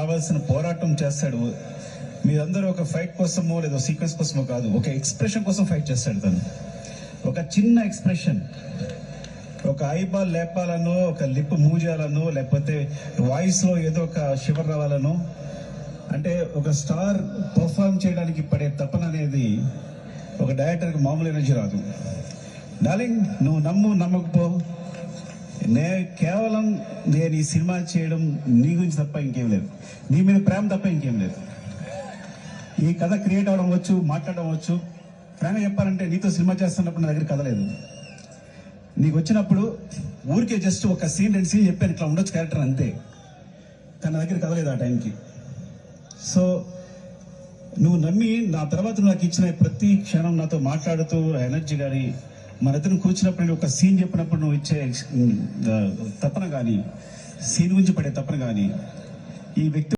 కావాల్సిన పోరాటం చేస్తాడు. మీరందరూ ఒక ఫైట్ కోసమో లేదా సీక్వెన్స్ కోసమో కాదు, ఒక ఎక్స్ప్రెషన్ కోసం ఫైట్ చేస్తాడు తను. ఒక చిన్న ఎక్స్ప్రెషన్, ఒక ఐబాల్ లేపాలను, ఒక లిప్ మూవ్ చేయాలను, లేకపోతే వాయిస్లో ఏదో ఒక షివర్ రావాలను, అంటే ఒక స్టార్ పర్ఫార్మ్ చేయడానికి పడే తపన అనేది ఒక డైరెక్టర్కి మామూలు ఎనర్జీ రాదు. డార్లింగ్, నువ్వు నమ్మకపో, కేవలం నేను ఈ సినిమా చేయడం నీ గురించి తప్ప ఇంకేం లేదు, నీ మీద ప్రేమ తప్ప ఇంకేం లేదు. ఈ కథ క్రియేట్ అవ్వడం వచ్చు, మాట్లాడడం వచ్చు. ఫ్రాంక్గా చెప్పాలంటే నీతో సినిమా చేస్తున్నప్పుడు నా దగ్గర కథ లేదు. నీకు వచ్చినప్పుడు ఊరికే జస్ట్ ఒక సీన్ 2 సీన్ చెప్పాను, ఇట్లా ఉండొచ్చు క్యారెక్టర్ అంతే, కానీ నా దగ్గర కథ లేదు ఆ టైంకి. సో నువ్వు నమ్మి నా తర్వాత నాకు ఇచ్చిన ప్రతి క్షణం నాతో మాట్లాడుతూ ఎనర్జీ కానీ, మన ఇద్దరు కూర్చున్నప్పుడు ఒక సీన్ చెప్పినప్పుడు నువ్వు ఇచ్చే తపన కానీ, సీన్ గురించి పడే తపన కానీ, ఈ వ్యక్తి